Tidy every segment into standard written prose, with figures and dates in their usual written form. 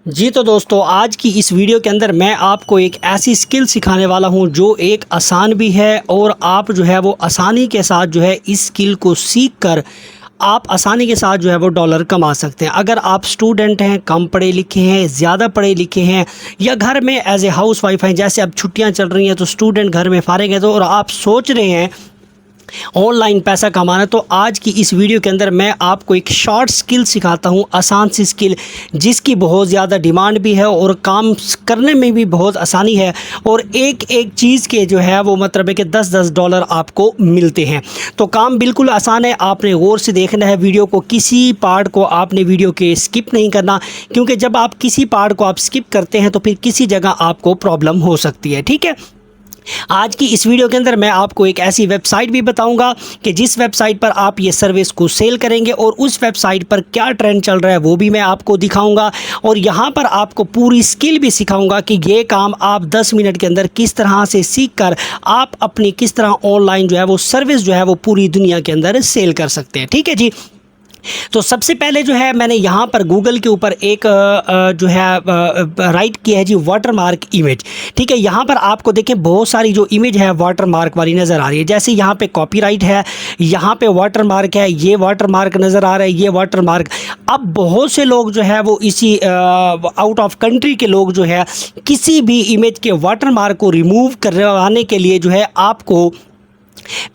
जी तो दोस्तों, आज की इस वीडियो के अंदर मैं आपको एक ऐसी स्किल सिखाने वाला हूं जो एक आसान भी है और आप जो है वो आसानी के साथ जो है इस स्किल को सीख कर आप आसानी के साथ जो है वो डॉलर कमा सकते हैं। अगर आप स्टूडेंट हैं, कम पढ़े लिखे हैं, ज़्यादा पढ़े लिखे हैं या घर में एज ए हाउस वाइफ हैं, जैसे अब छुट्टियां चल रही हैं तो स्टूडेंट घर में फारिग है तो और आप सोच रहे हैं ऑनलाइन पैसा कमाना, तो आज की इस वीडियो के अंदर मैं आपको एक शॉर्ट स्किल सिखाता हूं, आसान सी स्किल जिसकी बहुत ज़्यादा डिमांड भी है और काम करने में भी बहुत आसानी है और एक एक चीज़ के जो है वो मतलब है कि 10-10 डॉलर आपको मिलते हैं। तो काम बिल्कुल आसान है, आपने गौर से देखना है वीडियो को, किसी पार्ट को आपने वीडियो के स्किप नहीं करना, क्योंकि जब आप किसी पार्ट को आप स्किप करते हैं तो फिर किसी जगह आपको प्रॉब्लम हो सकती है। ठीक है, आज की इस वीडियो के अंदर मैं आपको एक ऐसी वेबसाइट भी बताऊंगा कि जिस वेबसाइट पर आप ये सर्विस को सेल करेंगे और उस वेबसाइट पर क्या ट्रेंड चल रहा है वो भी मैं आपको दिखाऊंगा और यहाँ पर आपको पूरी स्किल भी सिखाऊंगा कि ये काम आप 10 मिनट के अंदर किस तरह से सीख कर आप अपनी किस तरह ऑनलाइन जो है वो सर्विस जो है वो पूरी दुनिया के अंदर सेल कर सकते हैं। ठीक है जी, तो सबसे पहले जो है मैंने यहाँ पर गूगल के ऊपर एक जो है राइट किया है जी वाटरमार्क इमेज। ठीक है, यहाँ पर आपको देखें बहुत सारी जो इमेज है वाटरमार्क वाली नज़र आ रही है। जैसे यहाँ पे कॉपीराइट है, यहाँ पे वाटरमार्क है, ये वाटरमार्क नज़र आ रहा है, ये वाटरमार्क। अब बहुत से लोग जो है वो इसी आउट ऑफ कंट्री के लोग जो है किसी भी इमेज के वाटरमार्क को रिमूव करवाने के लिए जो है आपको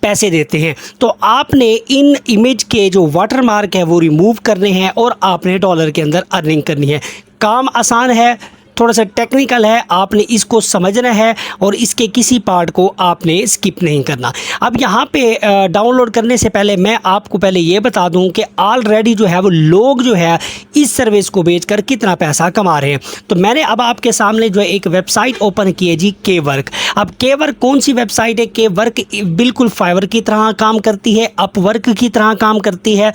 पैसे देते हैं। तो आपने इन इमेज के जो वाटरमार्क है वो रिमूव करने हैं और आपने डॉलर के अंदर अर्निंग करनी है। काम आसान है, थोड़ा सा टेक्निकल है, आपने इसको समझना है और इसके किसी पार्ट को आपने स्किप नहीं करना। अब यहाँ पे डाउनलोड करने से पहले मैं आपको पहले ये बता दूँ कि ऑलरेडी जो है वो लोग जो है इस सर्विस को बेचकर कितना पैसा कमा रहे हैं। तो मैंने अब आपके सामने जो है एक वेबसाइट ओपन की है जी, के वर्क। अब के वर्क कौन सी वेबसाइट है? के वर्क बिल्कुल फाइवर की तरह काम करती है, अपवर्क की तरह काम करती है,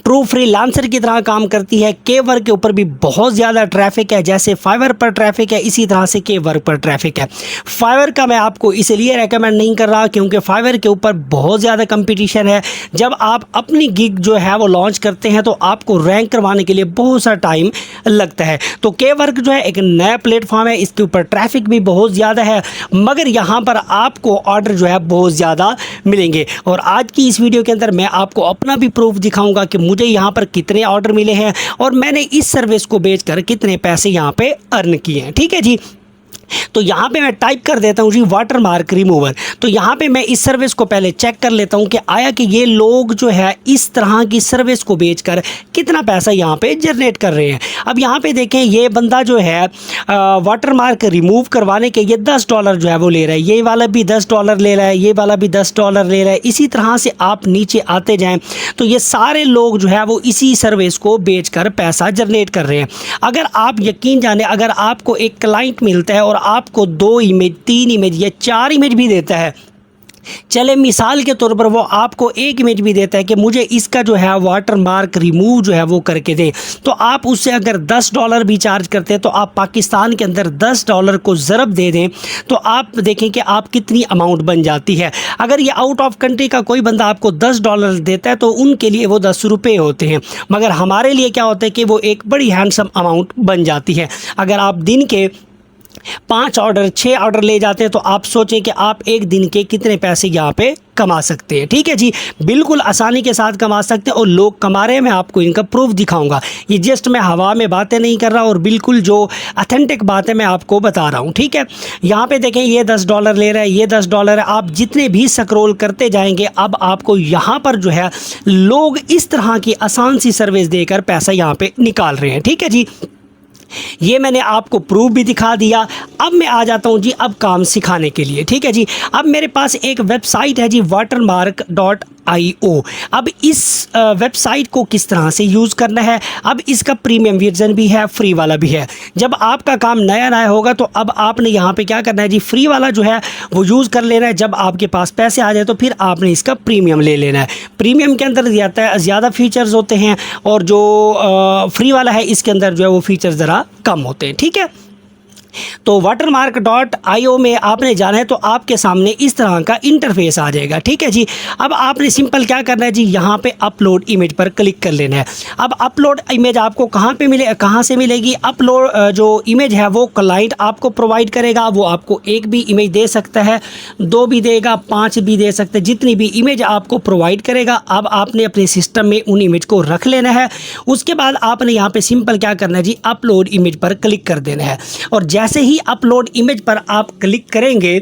ट्रू फ्रीलांसर की तरह काम करती है। के वर्क के ऊपर भी बहुत ज़्यादा ट्रैफिक है, जैसे फाइवर पर ट्रैफिक है इसी तरह से के वर्क पर ट्रैफिक है। फाइवर का मैं आपको इसलिए रेकमेंड नहीं कर रहा क्योंकि फाइवर के ऊपर बहुत ज़्यादा कंपटीशन है। जब आप अपनी गिग जो है वो लॉन्च करते हैं तो आपको रैंक करवाने के लिए बहुत सा टाइम लगता है। तो के वर्क जो है एक नया प्लेटफॉर्म है, इसके ऊपर ट्रैफिक भी बहुत ज़्यादा है, मगर यहाँ पर आपको ऑर्डर जो है बहुत ज़्यादा मिलेंगे। और आज की इस वीडियो के अंदर मैं आपको अपना भी प्रूफ दिखाऊंगा कि मुझे यहाँ पर कितने ऑर्डर मिले हैं और मैंने इस सर्विस को बेचकर कितने पैसे यहाँ पे अर्न किए हैं। ठीक है जी, तो यहाँ पे मैं टाइप कर देता हूँ जी वाटरमार्क रिमूवर। तो यहाँ पे मैं इस सर्विस को पहले चेक कर लेता हूँ कि आया कि ये लोग जो है इस तरह की सर्विस को बेचकर कितना पैसा यहाँ पे जनरेट कर रहे हैं। अब यहाँ पे देखें, ये बंदा जो है वाटरमार्क रिमूव करवाने के ये $10 जो है वो ले रहा है, ये वाला भी $10 ले रहा है, ये वाला भी $10 ले रहा है। इसी तरह से आप नीचे आते जाएँ तो ये सारे लोग जो है वो इसी सर्विस को बेचकर पैसा जनरेट कर रहे हैं। अगर आप यकीन जाने, अगर आपको एक क्लाइंट मिलता है और आपको 2 इमेज, 3 इमेज या 4 इमेज भी देता है, चले मिसाल के तौर पर वो आपको एक इमेज भी देता है कि मुझे इसका जो है वाटरमार्क रिमूव जो है वो करके दे, तो आप उससे अगर $10 भी चार्ज करते हैं तो आप पाकिस्तान के अंदर $10 को ज़रब दे दें तो आप देखें कि आप कितनी अमाउंट बन जाती है। अगर ये आउट ऑफ कंट्री का कोई बंदा आपको $10 देता है तो उनके लिए वो ₹10 होते हैं, मगर हमारे लिए क्या होता है कि वो एक बड़ी हैंडसम अमाउंट बन जाती है। अगर आप दिन के 5 ऑर्डर 6 ऑर्डर ले जाते हैं तो आप सोचें कि आप एक दिन के कितने पैसे यहाँ पे कमा सकते हैं। ठीक है जी, बिल्कुल आसानी के साथ कमा सकते हैं और लोग कमा रहे हैं। मैं आपको इनका प्रूफ दिखाऊंगा। ये जस्ट मैं हवा में बातें नहीं कर रहा और बिल्कुल जो ऑथेंटिक बात है मैं आपको बता रहा हूँ। ठीक है, यहाँ पे देखें ये $10 ले रहा है, ये $10 है। आप जितने भी स्क्रॉल करते जाएंगे अब आपको यहाँ पर जो है लोग इस तरह की आसान सी सर्विस देकर पैसा यहाँ पे निकाल रहे हैं। ठीक है जी, ये मैंने आपको प्रूफ भी दिखा दिया। अब मैं आ जाता हूँ जी अब काम सिखाने के लिए। ठीक है जी, अब मेरे पास एक वेबसाइट है जी watermark.io। अब इस वेबसाइट को किस तरह से यूज़ करना है, अब इसका प्रीमियम वर्जन भी है, फ्री वाला भी है। जब आपका काम नया नया होगा तो अब आपने यहाँ पे क्या करना है जी, फ्री वाला जो है वो यूज़ कर लेना है। जब आपके पास पैसे आ जाए तो फिर आपने इसका प्रीमियम ले लेना है। प्रीमियम के अंदर ज़्यादा फीचर्स होते हैं और जो फ्री वाला है इसके अंदर जो है वो फीचर्स ज़रा कम होते हैं। ठीक है, तो watermark.io में आपने जाना है तो आपके सामने इस तरह का इंटरफेस आ जाएगा। ठीक है जी। अब आपने सिंपल क्या करना है जी, यहाँ पे अपलोड इमेज पर क्लिक कर लेना है। अब अपलोड इमेज आपको कहाँ से मिलेगी? अपलोड जो इमेज है वो क्लाइंट आपको प्रोवाइड करेगा। वो आपको एक भी इमेज दे सकता है, 2 भी देगा, 5 भी दे सकते हैं, जितनी भी इमेज आपको प्रोवाइड करेगा। अब आपने अपने सिस्टम में उन इमेज को रख लेना है। उसके बाद आपने यहाँ पे सिंपल क्या करना है जी, अपलोड इमेज पर क्लिक कर देना है। और जैसे ही अपलोड इमेज पर आप क्लिक करेंगे,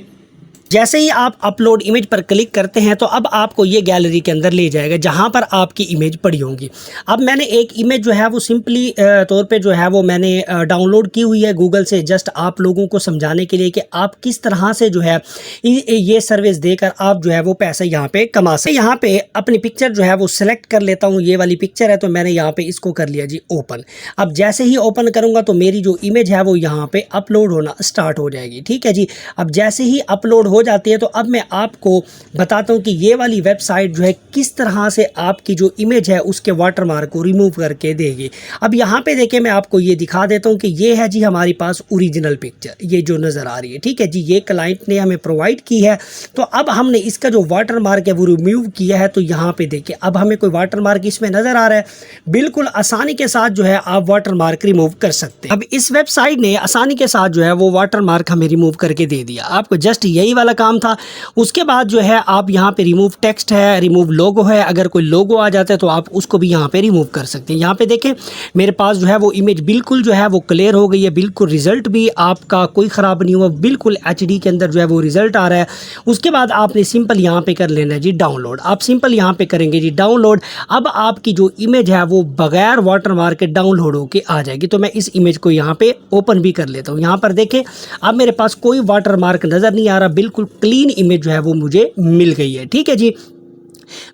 जैसे ही आप अपलोड इमेज पर क्लिक करते हैं तो अब आपको ये गैलरी के अंदर ले जाएगा जहां पर आपकी इमेज पड़ी होंगी। अब मैंने एक इमेज जो है वो सिंपली तौर पे जो है वो मैंने डाउनलोड की हुई है गूगल से, जस्ट आप लोगों को समझाने के लिए कि आप किस तरह से जो है ये सर्विस देकर आप जो है वो पैसे यहाँ पे कमा सकते। यहाँ पे अपनी पिक्चर जो है वो सिलेक्ट कर लेता हूँ। ये वाली पिक्चर है तो मैंने यहाँ पे इसको कर लिया जी ओपन। अब जैसे ही ओपन करूँगा तो मेरी जो इमेज है वो यहाँ पे अपलोड होना स्टार्ट हो जाएगी। ठीक है जी। अब जैसे ही अपलोड हो जाती है तो अब मैं आपको बताता हूं कि ये वाली वेबसाइट जो है किस तरह से आपकी जो इमेज है उसके वाटरमार्क को रिमूव करके देगी। अब यहाँ पे देखिए मैं आपको ये दिखा देता हूं कि ये है जी हमारे पास ओरिजिनल पिक्चर, ये जो नज़र आ रही है। ठीक है जी। ये क्लाइंट ने हमें प्रोवाइड की है। तो अब हमने इसका जो वाटरमार्क है वो रिमूव किया है। तो यहाँ पे देखिए अब हमें कोई वाटरमार्क इसमें नज़र आ रहा है। बिल्कुल आसानी के साथ जो है आप वाटरमार्क रिमूव कर सकते हैं। अब इस वेबसाइट ने आसानी के साथ जो है वो वाटरमार्क हमें रिमूव करके दे दिया। आपको जस्ट यही वाला काम था। उसके बाद जो है आप यहाँ पे रिमूव टेक्स्ट है, रिमूव लोगो है। अगर कोई लोगो आ जाता है तो आप उसको भी यहाँ पे रिमूव कर सकते हैं। यहाँ पे देखें मेरे पास जो है वो इमेज बिल्कुल जो है वो क्लियर हो गई है। बिल्कुल रिजल्ट भी आपका कोई ख़राब नहीं हुआ, बिल्कुल HD के अंदर जो है वो रिजल्ट आ रहा है। उसके बाद आपने सिंपल यहाँ पे कर लेना है जी डाउनलोड। आप सिंपल यहाँ पे करेंगे जी डाउनलोड। अब आपकी जो इमेज है वो बगैर वाटरमार्क के डाउनलोड होके आ जाएगी। तो मैं इस इमेज को यहाँ पे ओपन भी कर लेता हूँ। यहाँ पर देखें अब मेरे पास कोई वाटरमार्क नज़र नहीं आ रहा, बिल्कुल क्लीन इमेज जो है वो मुझे मिल गई है। ठीक है जी।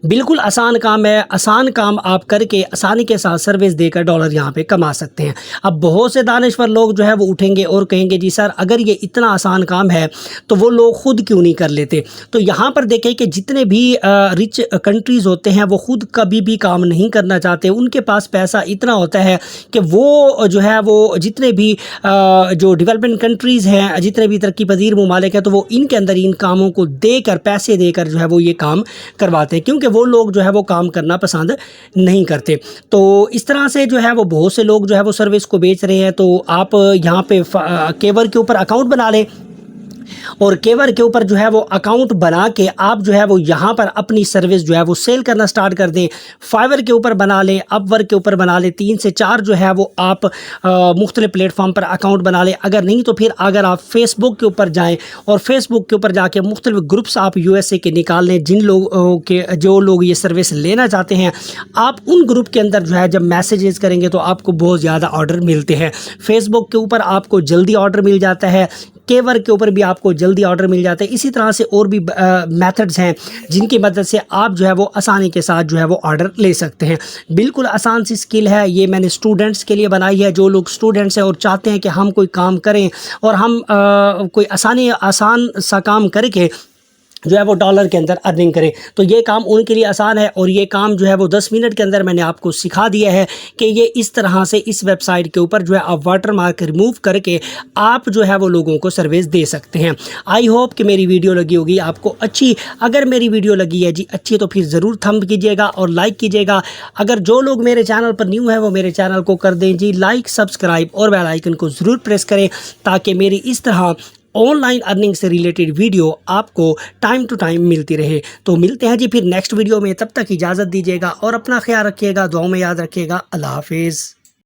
बिल्कुल आसान काम है। आसान काम आप करके आसानी के साथ सर्विस देकर डॉलर यहाँ पे कमा सकते हैं। अब बहुत से दानिश्वर लोग जो है वो उठेंगे और कहेंगे जी सर अगर ये इतना आसान काम है तो वो लोग खुद क्यों नहीं कर लेते। तो यहाँ पर देखें कि जितने भी रिच कंट्रीज़ होते हैं वो खुद कभी भी काम नहीं करना चाहते। उनके पास पैसा इतना होता है कि वो जो है वो जितने भी जो डेवलपमेंट कंट्रीज़ हैं, जितने भी तरक्की पजीर ममालिक हैं, तो वो इनके अंदर इन कामों को देकर पैसे देकर जो है वो ये काम करवाते हैं, क्योंकि वो लोग जो है वो काम करना पसंद नहीं करते। तो इस तरह से जो है वो बहुत से लोग जो है वो सर्विस को बेच रहे हैं। तो आप यहाँ पे केवर के ऊपर अकाउंट बना लें और केवर के ऊपर जो है वो अकाउंट बना के आप जो है वो यहाँ पर अपनी सर्विस जो है वो सेल करना स्टार्ट कर दें। फाइवर के ऊपर बना लें, अपवर्क के ऊपर बना लें। 3 से 4 जो है वो आप मुख्तलिफ प्लेटफॉर्म पर अकाउंट बना लें। अगर नहीं तो फिर अगर आप फेसबुक के ऊपर जाएँ और फेसबुक के ऊपर जाके मुख्तलिफ ग्रुप्स आप USA के निकाल लें, जिन लोगों के जो लोग ये सर्विस लेना चाहते हैं, आप उन ग्रुप के अंदर जो है जब मैसेजेस करेंगे तो आपको बहुत ज़्यादा ऑर्डर मिलते हैं। फेसबुक के ऊपर आपको जल्दी ऑर्डर मिल जाता है, केवर के ऊपर भी आपको जल्दी ऑर्डर मिल जाता है। इसी तरह से और भी मेथड्स हैं जिनकी मदद से आप जो है वो आसानी के साथ जो है वो ऑर्डर ले सकते हैं। बिल्कुल आसान सी स्किल है। ये मैंने स्टूडेंट्स के लिए बनाई है। जो लोग स्टूडेंट्स हैं और चाहते हैं कि हम कोई काम करें और हम कोई आसान सा काम करके जो है वो डॉलर के अंदर अर्निंग करें, तो ये काम उनके लिए आसान है। और ये काम जो है वो 10 मिनट के अंदर मैंने आपको सिखा दिया है कि ये इस तरह से इस वेबसाइट के ऊपर जो है आप वाटरमार्क रिमूव करके आप जो है वो लोगों को सर्विस दे सकते हैं। आई होप कि मेरी वीडियो लगी होगी आपको अच्छी। अगर मेरी वीडियो लगी है जी अच्छी तो फिर ज़रूर थंब कीजिएगा और लाइक कीजिएगा। अगर जो लोग मेरे चैनल पर न्यू है वो मेरे चैनल को कर दें जी लाइक, सब्सक्राइब और बेल आइकन को ज़रूर प्रेस करें ताकि मेरी इस तरह ऑनलाइन अर्निंग से रिलेटेड वीडियो आपको टाइम टू टाइम मिलती रहे। तो मिलते हैं जी फिर नेक्स्ट वीडियो में। तब तक इजाज़त दीजिएगा और अपना ख्याल रखिएगा, दुआओं में याद रखिएगा। अल्लाह हाफिज़।